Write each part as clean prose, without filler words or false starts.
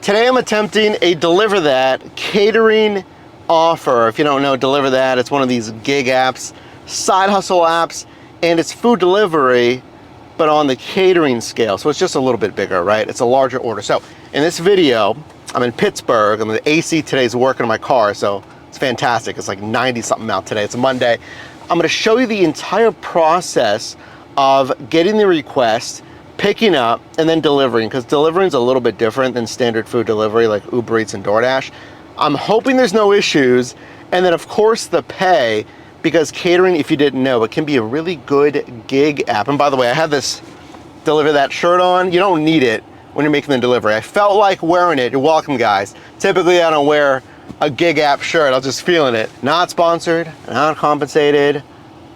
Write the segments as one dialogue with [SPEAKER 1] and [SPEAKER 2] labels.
[SPEAKER 1] Today I'm attempting a DeliverThat catering offer. If you don't know DeliverThat, it's one of these gig apps, side hustle apps, and it's food delivery, but on the catering scale. So it's just a little bit bigger, right? It's a larger order. So in this video, I'm in Pittsburgh. The AC today's working on my car, so it's fantastic. It's like 90 something out today. It's a Monday. I'm gonna show you the entire process of getting the request, picking up, and then delivering, because delivering is a little bit different than standard food delivery like Uber Eats and DoorDash. I'm hoping there's no issues, and then of course the pay, because catering, if you didn't know, it can be a really good gig app. And by the way, I have this DeliverThat shirt on. You don't need it when you're making the delivery. I felt like wearing it. You're welcome, guys. Typically I don't wear a gig app shirt. I was just feeling it. Not sponsored, not compensated.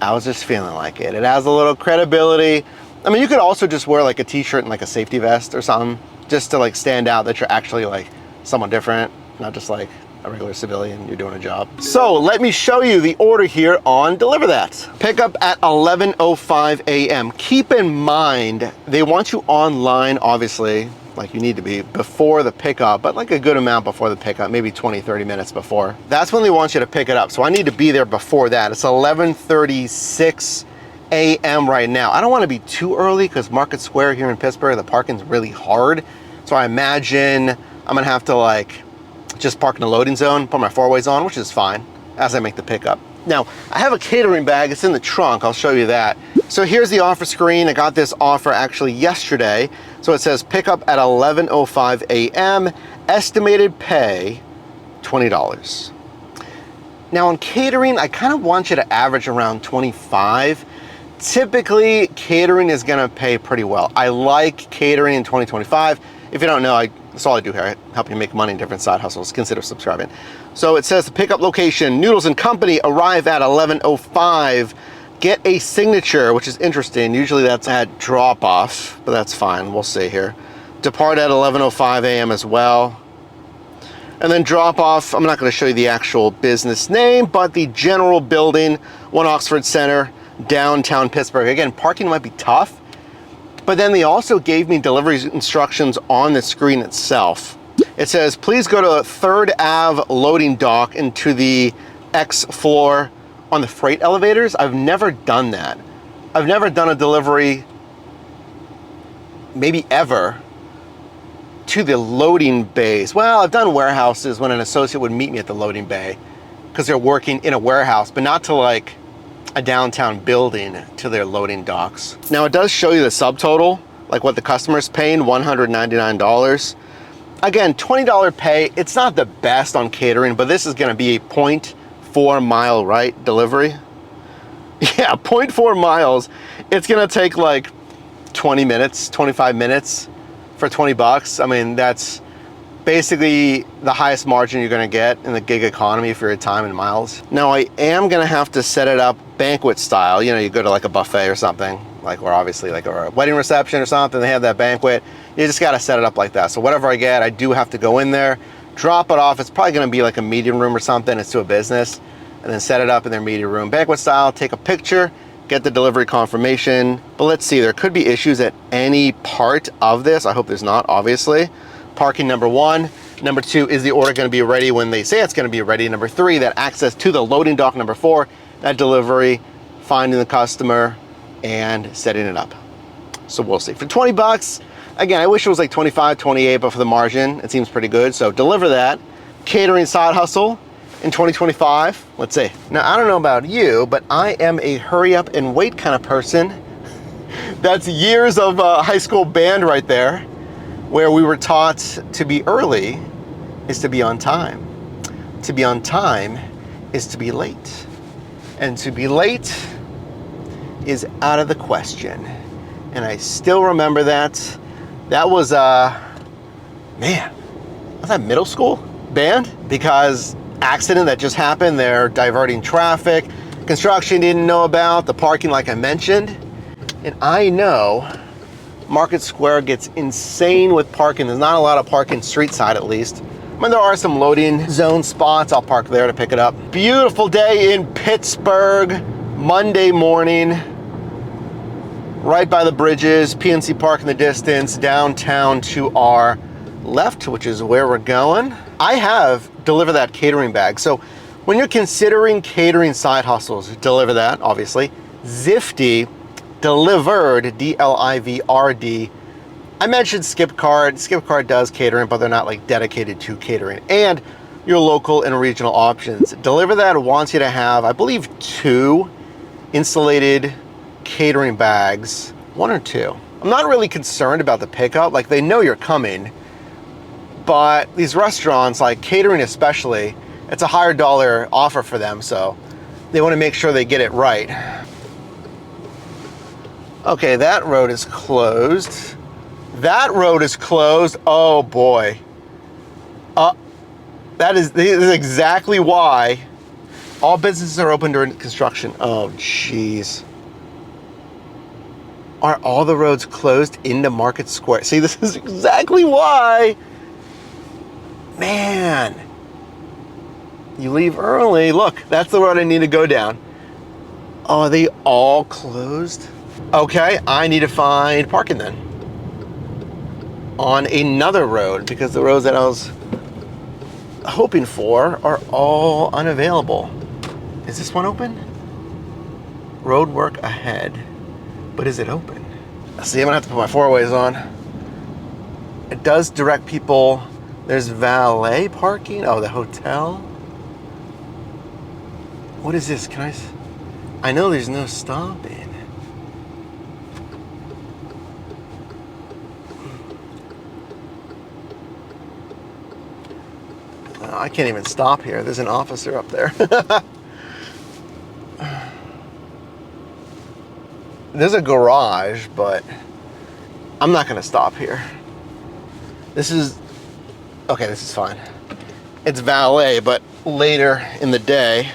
[SPEAKER 1] I was just feeling like it. It has a little credibility. I mean, you could also just wear like a t-shirt and like a safety vest or something, just to like stand out that you're actually like someone different, not just like a regular civilian, you're doing a job. So let me show you the order here on DeliverThat. Pick up at 11:05 a.m. Keep in mind, they want you online, obviously, like you need to be before the pickup, but like a good amount before the pickup, maybe 20, 30 minutes before. That's when they want you to pick it up. So I need to be there before that. It's 11:36 a.m. right now. I don't want to be too early because Market Square here in Pittsburgh, the parking's really hard. So I imagine I'm gonna have to like just park in the loading zone, put my four-ways on, which is fine as I make the pickup. Now, I have a catering bag, it's in the trunk, I'll show you that. So here's the offer screen. I got this offer actually yesterday. So it says pick up at 11:05 a.m., estimated pay $20. Now on catering, I kind of want you to average around 25. Typically, catering is gonna pay pretty well. I like catering in 2025. If you don't know, that's all I do here. I help you make money in different side hustles. Consider subscribing. So it says the pickup location, Noodles and Company, arrive at 11:05. Get a signature, which is interesting. Usually that's at drop off, but that's fine. We'll see here. Depart at 11:05 a.m. as well. And then drop off, I'm not gonna show you the actual business name, but the general building, 1 Oxford Center, downtown Pittsburgh. Again, parking might be tough, but then they also gave me delivery instructions on the screen itself. It says, please go to 3rd Ave loading dock into the X floor on the freight elevators. I've never done that. I've never done a delivery, maybe ever, to the loading bays. Well, I've done warehouses when an associate would meet me at the loading bay because they're working in a warehouse, but not to like a downtown building to their loading docks. Now it does show you the subtotal, like what the customer's paying, $199. Again, $20 pay. It's not the best on catering, but this is gonna be a 0.4 mile, right, delivery? Yeah, 0.4 miles. It's gonna take like 20 minutes, 25 minutes for 20 bucks. I mean, that's basically the highest margin you're gonna get in the gig economy for your time and miles. Now I am gonna have to set it up banquet style. You know, you go to like a buffet or something, like, or obviously like a wedding reception or something, they have that banquet. You just gotta set it up like that. So whatever I get, I do have to go in there, drop it off. It's probably gonna be like a meeting room or something. It's to a business, and then set it up in their meeting room, banquet style, take a picture, get the delivery confirmation. But let's see, there could be issues at any part of this. I hope there's not, obviously. Parking, number 1. Number 2, is the order gonna be ready when they say it's gonna be ready? Number 3, that access to the loading dock. Number 4, that delivery, finding the customer and setting it up. So we'll see. For 20 bucks, again, I wish it was like 25, 28, but for the margin, it seems pretty good. So DeliverThat, catering side hustle in 2025. Let's see. Now, I don't know about you, but I am a hurry up and wait kind of person. That's years of high school band right there, where we were taught to be early is to be on time. To be on time is to be late. And to be late is out of the question. And I still remember that. That was, man, was that middle school band? Because accident that just happened, they're diverting traffic, construction didn't know about, the parking like I mentioned. And I know Market Square gets insane with parking. There's not a lot of parking street side, at least. I mean, there are some loading zone spots. I'll park there to pick it up. Beautiful day in Pittsburgh, Monday morning, right by the bridges, PNC Park in the distance, downtown to our left, which is where we're going. I have DeliverThat catering bag. So when you're considering catering side hustles, DeliverThat, obviously, Zifty, Delivered, D-L-I-V-R-D. I mentioned Skipcard. Skipcard does catering, but they're not like dedicated to catering. And your local and regional options. DeliverThat wants you to have, I believe, 2 insulated catering bags, 1 or 2. I'm not really concerned about the pickup. Like, they know you're coming, but these restaurants, like catering especially, it's a higher dollar offer for them, so they want to make sure they get it right. Okay, that road is closed. That road is closed. Oh boy. This is exactly why all businesses are open during construction. Oh jeez. Are all the roads closed into Market Square? See, this is exactly why. Man. You leave early. Look, that's the road I need to go down. Oh, are they all closed? Okay, I need to find parking then on another road, because the roads that I was hoping for are all unavailable. Is this one open? Road work ahead. But is it open? See, I'm gonna have to put my 4-ways on. It does direct people. There's valet parking. Oh, the hotel. What is this? I know there's no stopping. I can't even stop here. There's an officer up there. There's a garage, but I'm not gonna stop here. This is fine. It's valet, but later in the day,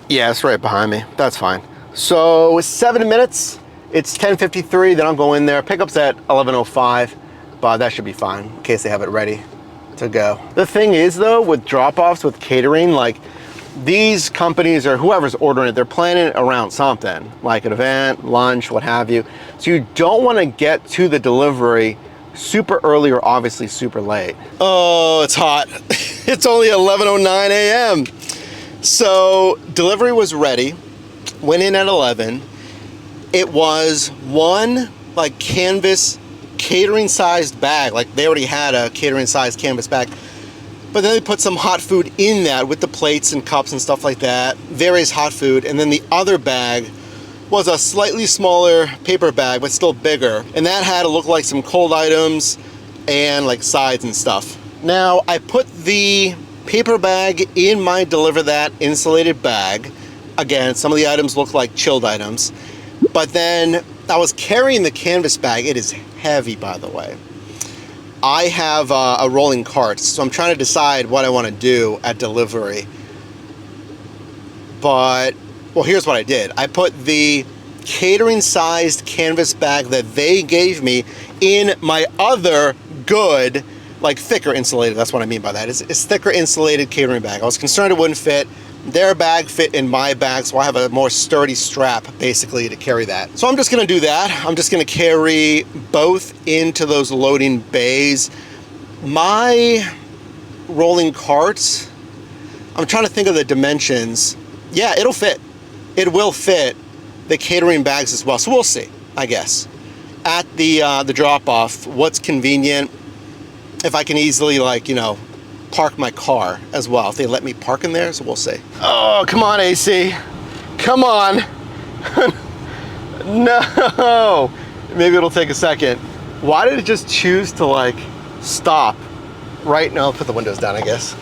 [SPEAKER 1] yeah, it's right behind me. That's fine. So 7 minutes, it's 10:53, then I'll go in there. Pickup's at 11:05, but that should be fine in case they have it ready to go. The thing is though, with drop-offs, with catering, like these companies or whoever's ordering it, they're planning around something, like an event, lunch, what have you. So you don't want to get to the delivery super early or obviously super late. Oh, it's hot. It's only 11:09 a.m. So delivery was ready, went in at 11. It was one like canvas catering sized bag, like they already had a catering sized canvas bag, but then they put some hot food in that with the plates and cups and stuff like that, various hot food. And then the other bag was a slightly smaller paper bag, but still bigger. And that had to look like some cold items and like sides and stuff. Now I put the paper bag in my DeliverThat insulated bag. Again, some of the items look like chilled items, but then I was carrying the canvas bag. It is heavy, by the way. I have a rolling cart, so I'm trying to decide what I want to do at delivery. But, well, here's what I did. I put the catering-sized canvas bag that they gave me in my other good, like thicker insulated, that's what I mean by that. It's thicker insulated catering bag. I was concerned it wouldn't fit. Their bag fit in my bag, so I have a more sturdy strap basically to carry that. So I'm just gonna do that. I'm just gonna carry both into those loading bays. My rolling carts, I'm trying to think of the dimensions. Yeah, it'll fit. It will fit the catering bags as well. So we'll see, I guess. At the drop-off, what's convenient, if I can easily, like, you know, park my car as well, if they let me park in there, so we'll see. Oh, come on, AC. Come on. No. Maybe it'll take a second. Why did it just choose to like stop right now? I'll put the windows down, I guess.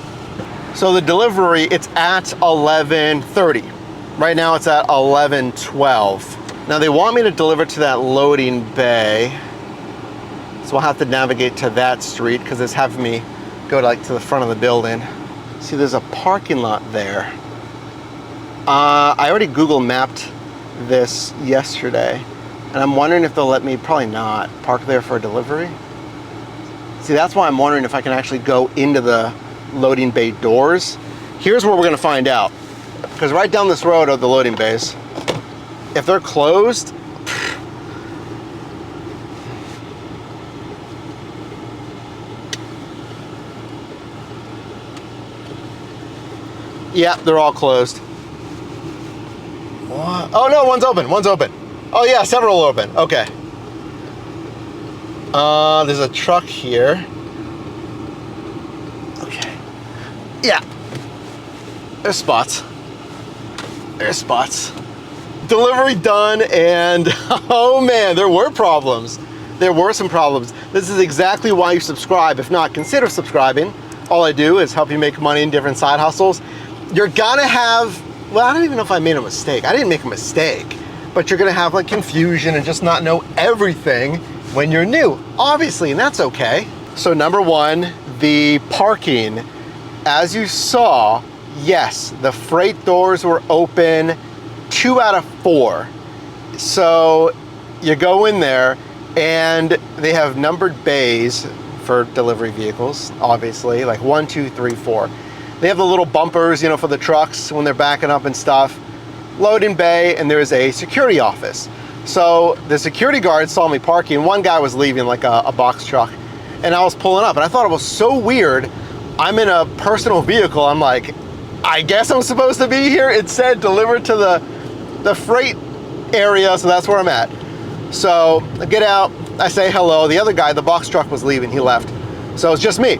[SPEAKER 1] So the delivery, it's at 11:30. Right now it's at 11:12. Now they want me to deliver to that loading bay, so I'll have to navigate to that street because it's having me go to the front of the building. See, there's a parking lot there. I already Google mapped this yesterday, and I'm wondering if they'll let me, probably not, park there for a delivery. See, that's why I'm wondering if I can actually go into the loading bay doors. Here's where we're gonna find out, because right down this road are the loading bays. If they're closed, Yeah, they're all closed. What? Oh no, one's open, one's open. Oh yeah, several open, okay. There's a truck here. Okay. Yeah. There's spots. There's spots. Delivery done, and oh man, there were problems. There were some problems. This is exactly why you subscribe. If not, consider subscribing. All I do is help you make money in different side hustles. You're gonna have, well, I don't even know if I made a mistake. I didn't make a mistake, but you're gonna have like confusion and just not know everything when you're new, obviously, and that's okay. So number one, the parking. As you saw, yes, the freight doors were open 2 out of 4. So you go in there and they have numbered bays for delivery vehicles, obviously, like 1, 2, 3, 4. They have the little bumpers, you know, for the trucks when they're backing up and stuff. Loading bay, and there's a security office. So the security guard saw me parking. One guy was leaving like a box truck, and I was pulling up, and I thought it was so weird. I'm in a personal vehicle. I'm like, I guess I'm supposed to be here. It said deliver to the freight area, so that's where I'm at. So I get out, I say hello. The other guy, the box truck was leaving, he left. So it's just me.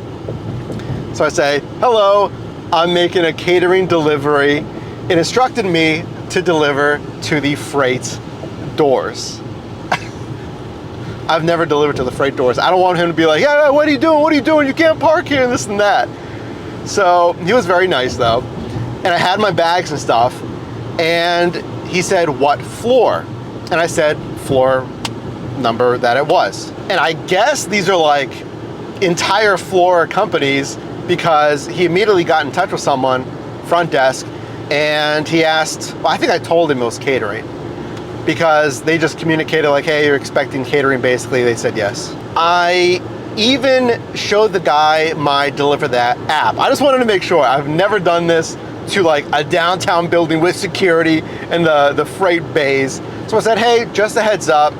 [SPEAKER 1] So I say, hello, I'm making a catering delivery. It instructed me to deliver to the freight doors. I've never delivered to the freight doors. I don't want him to be like, yeah, what are you doing? What are you doing? You can't park here, and this and that. So he was very nice though. And I had my bags and stuff, and he said, what floor? And I said, floor number that it was. And I guess these are like entire floor companies, because he immediately got in touch with someone, front desk, and he asked, well, I think I told him it was catering, because they just communicated like, hey, you're expecting catering, basically. They said yes. I even showed the guy my DeliverThat app. I just wanted to make sure. I've never done this to like a downtown building with security and the freight bays. So I said, hey, just a heads up,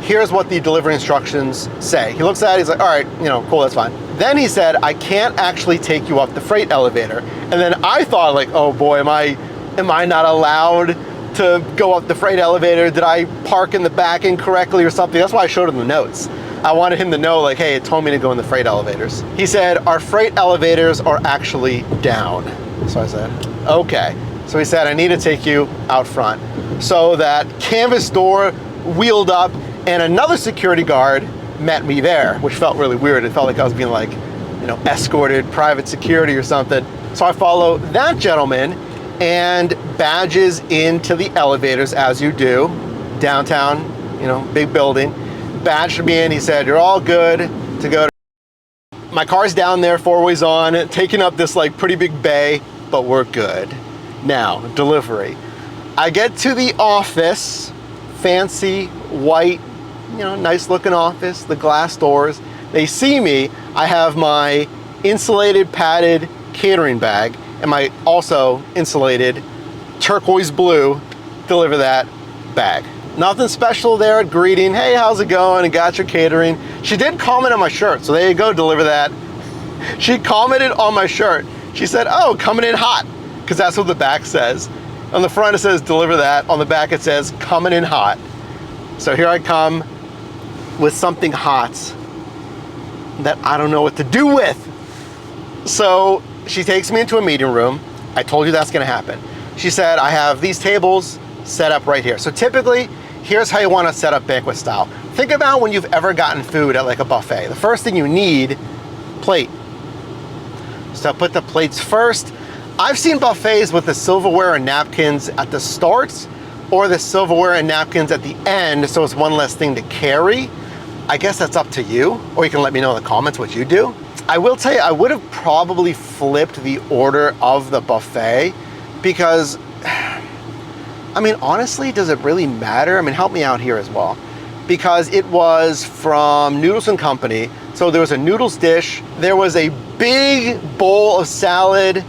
[SPEAKER 1] here's what the delivery instructions say. He looks at it, he's like, all right, you know, cool, that's fine. Then he said, I can't actually take you up the freight elevator. And then I thought like, oh boy, am I not allowed to go up the freight elevator? Did I park in the back incorrectly or something? That's why I showed him the notes. I wanted him to know like, hey, it told me to go in the freight elevators. He said, our freight elevators are actually down. So I said, okay. So he said, I need to take you out front. So that canvas door wheeled up, and another security guard met me there, which felt really weird. It felt like I was being like, you know, escorted, private security or something. So I follow that gentleman and badges into the elevators, as you do, downtown, you know, big building. Badged me in, he said, you're all good to go. My car's down there, 4 ways on, taking up this like pretty big bay, but we're good. Now, delivery. I get to the office, fancy, white, you know, nice looking office, the glass doors. They see me, I have my insulated padded catering bag and my also insulated turquoise blue DeliverThat bag. Nothing special there at greeting. Hey, how's it going? And got your catering. She did comment on my shirt, so there you go, DeliverThat. She commented on my shirt. She said, oh, coming in hot, because that's what the back says. On the front it says DeliverThat, on the back it says coming in hot. So here I come with something hot that I don't know what to do with. So she takes me into a meeting room. I told you that's gonna happen. She said, I have these tables set up right here. So typically, here's how you wanna set up banquet style. Think about when you've ever gotten food at like a buffet. The first thing you need, plate. So put the plates first. I've seen buffets with the silverware and napkins at the start, or the silverware and napkins at the end, so it's one less thing to carry. I guess that's up to you, or you can let me know in the comments what you do. I will tell you, I would have probably flipped the order of the buffet, because, I mean, honestly, does it really matter? I mean, help me out here as well. Because it was from Noodles & Company, so there was a noodles dish, there was a big bowl of salad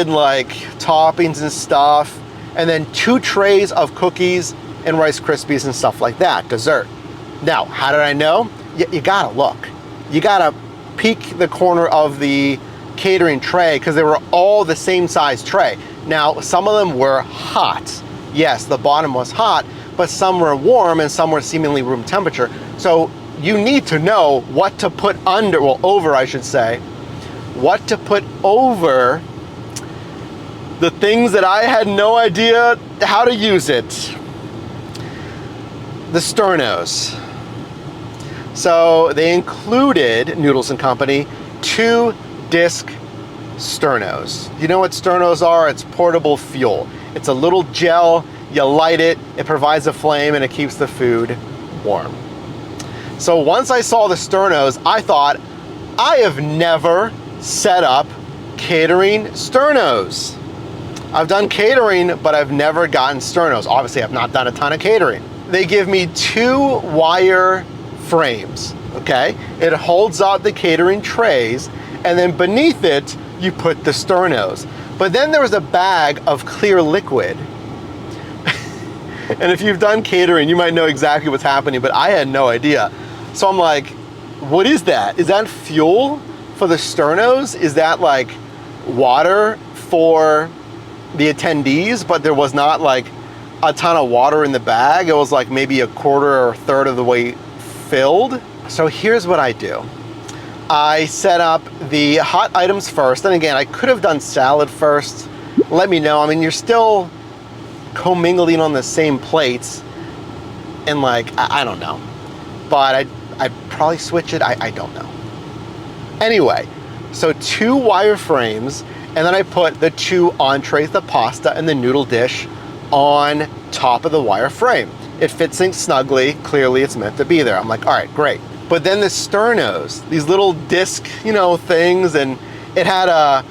[SPEAKER 1] like toppings and stuff, and then 2 trays of cookies and Rice Krispies and stuff like that, dessert. Now, how did I know? You gotta look. You gotta peek the corner of the catering tray because they were all the same size tray. Now, some of them were hot. Yes, the bottom was hot, but some were warm and some were seemingly room temperature. So you need to know what to put under, well, over, I should say, what to put over the things that I had no idea how to use it. The Sternos. So they included, Noodles & Company, 2-disc Sternos. You know what Sternos are? It's portable fuel. It's a little gel, you light it, it provides a flame, and it keeps the food warm. So once I saw the Sternos, I thought, I have never set up catering Sternos. I've done catering, but I've never gotten Sternos. Obviously, I've not done a ton of catering. They give me 2 wire frames, okay? It holds out the catering trays, and then beneath it, you put the Sternos. But then there was a bag of clear liquid. And if you've done catering, you might know exactly what's happening, but I had no idea. So I'm like, what is that? Is that fuel for the Sternos? Is that like water for the attendees? But there was not like a ton of water in the bag. It was like maybe a quarter or a third of the way filled. So here's what I do. I set up the hot items first. And again, I could have done salad first. Let me know. I mean, you're still commingling on the same plates. And like, I don't know. But I'd probably switch it. I don't know. Anyway, so 2 wire frames. And then I put the 2 entrees, the pasta and the noodle dish, on top of the wire frame. It fits in snugly. Clearly, it's meant to be there. I'm like, all right, great. But then the Sternos, these little disc, you know, things, and it had a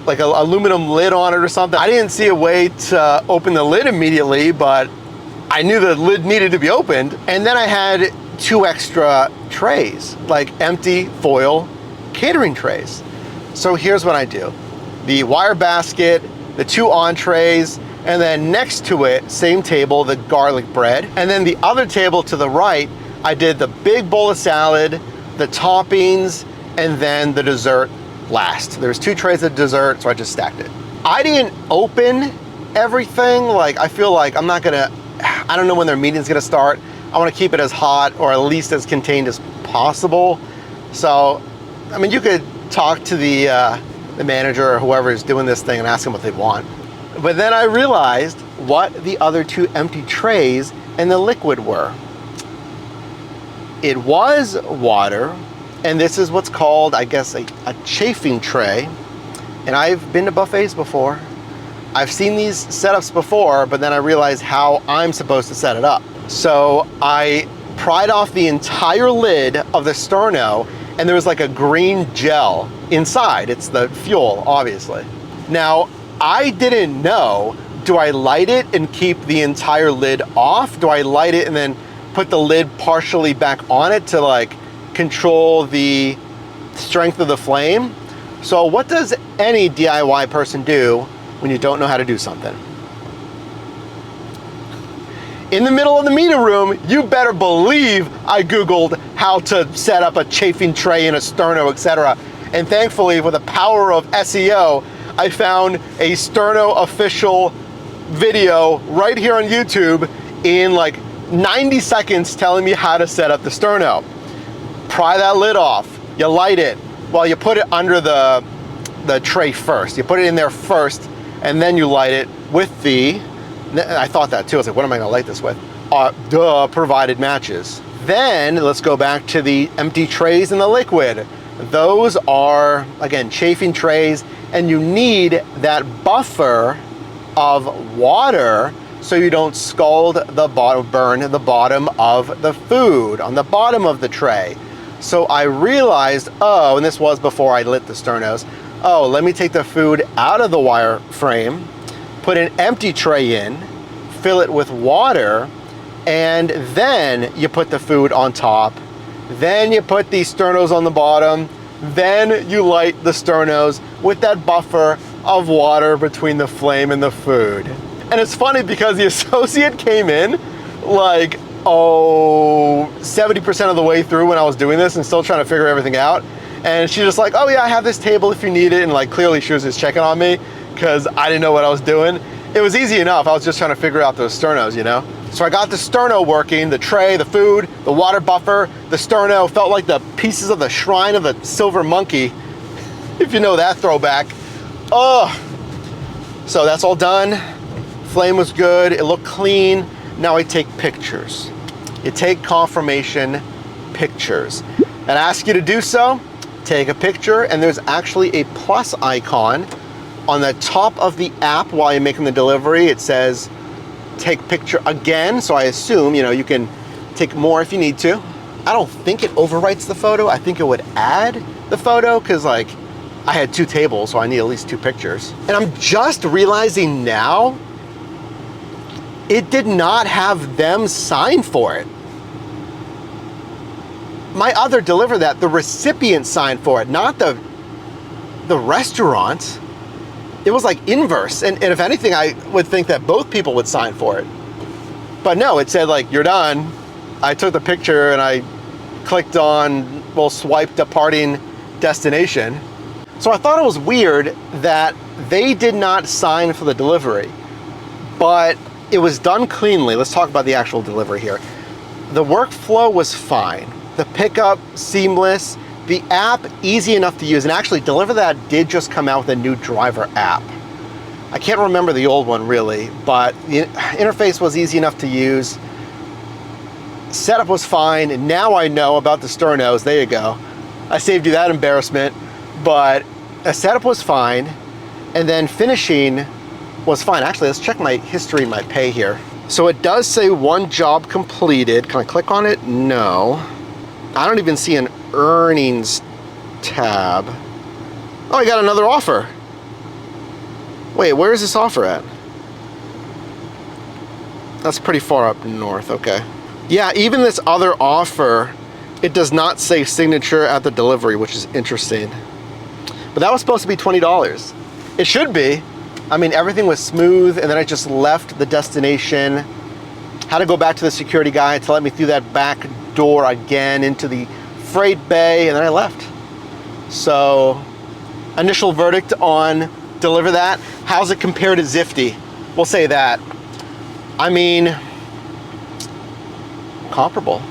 [SPEAKER 1] like an aluminum lid on it or something. I didn't see a way to open the lid immediately, but I knew the lid needed to be opened. And then I had 2 extra trays, like empty foil catering trays. So here's what I do. The wire basket, the 2 entrees, and then next to it, same table, the garlic bread. And then the other table to the right, I did the big bowl of salad, the toppings, and then the dessert last. There's 2 trays of dessert, so I just stacked it. I didn't open everything. Like, I feel like I'm not gonna, I don't know when their meeting's gonna start. I wanna keep it as hot or at least as contained as possible. So, I mean, you could talk to the manager or whoever is doing this thing and ask them what they want. But then I realized what the other 2 empty trays and the liquid were. It was water, and this is what's called, I guess, a chafing tray. And I've been to buffets before. I've seen these setups before, but then I realized how I'm supposed to set it up. So I pried off the entire lid of the Sterno, and there was like a green gel inside. It's the fuel, obviously. Now, I didn't know, do I light it and keep the entire lid off? Do I light it and then put the lid partially back on it to like control the strength of the flame? So what does any DIY person do when you don't know how to do something? In the middle of the meeting room, you better believe I Googled how to set up a chafing tray in a Sterno, etc. And thankfully, with the power of SEO, I found a Sterno official video right here on YouTube in like 90 seconds telling me how to set up the Sterno. Pry that lid off, you light it. Well, you put it under the tray first. You put it in there first, and then you light it with the, I thought that too, I was like, what am I gonna light this with? Provided matches. Then let's go back to the empty trays and the liquid. Those are, again, chafing trays, and you need that buffer of water so you don't scald the bottom, burn the bottom of the food on the bottom of the tray. So I realized, oh, and this was before I lit the Sternos, oh, let me take the food out of the wire frame, put an empty tray in, fill it with water, and then you put the food on top. Then you put the Sternos on the bottom. Then you light the Sternos with that buffer of water between the flame and the food. And it's funny because the associate came in like, 70% of the way through when I was doing this and still trying to figure everything out. And she's just like, oh yeah, I have this table if you need it. And like clearly she was just checking on me because I didn't know what I was doing. It was easy enough. I was just trying to figure out those sternos, you know? So I got the sterno working, the tray, the food, the water buffer, the sterno felt like the pieces of the shrine of the silver monkey, if you know that throwback. Oh, so that's all done. Flame was good, it looked clean. Now I take pictures. You take confirmation pictures. And I ask you to do so, take a picture, and there's actually a plus icon on the top of the app while you're making the delivery. It says, take picture again. So I assume, you know, you can take more if you need to. I don't think it overwrites the photo. I think it would add the photo because like I had 2 tables, so I need at least 2 pictures. And I'm just realizing now, it did not have them sign for it. My other DeliverThat, the recipient signed for it, not the restaurant. It was like inverse. And if anything, I would think that both people would sign for it. But no, it said like, you're done. I took the picture and I clicked on, well, swipe departing destination. So I thought it was weird that they did not sign for the delivery, but it was done cleanly. Let's talk about the actual delivery here. The workflow was fine. The pickup, seamless. The app, easy enough to use. And actually, DeliverThat did just come out with a new driver app. I can't remember the old one really, but the interface was easy enough to use. Setup was fine, and now I know about the sternos. There you go. I saved you that embarrassment. But the setup was fine, and then finishing was fine. Actually, let's check my history and my pay here. So it does say 1 job completed. Can I click on it? No. I don't even see an earnings tab. Oh, I got another offer. Wait, where is this offer at? That's pretty far up north, okay. Yeah, even this other offer, it does not say signature at the delivery, which is interesting. But that was supposed to be $20. It should be. I mean, everything was smooth, and then I just left the destination. Had to go back to the security guy to let me through that back door again into the freight bay, and then I left. So, initial verdict on DeliverThat. How's it compare to Zifty? We'll say that. I mean, comparable.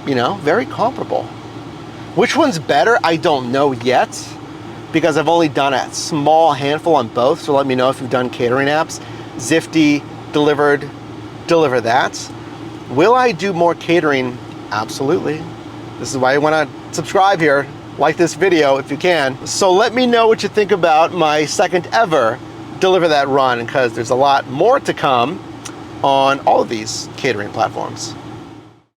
[SPEAKER 1] You know, very comparable. Which one's better? I don't know yet, because I've only done a small handful on both, so let me know if you've done catering apps. Zifty, DeliverThat. Will I do more catering? Absolutely. This is why you want to subscribe here. Like this video if you can. So let me know what you think about my second ever DeliverThat run, because there's a lot more to come on all of these catering platforms.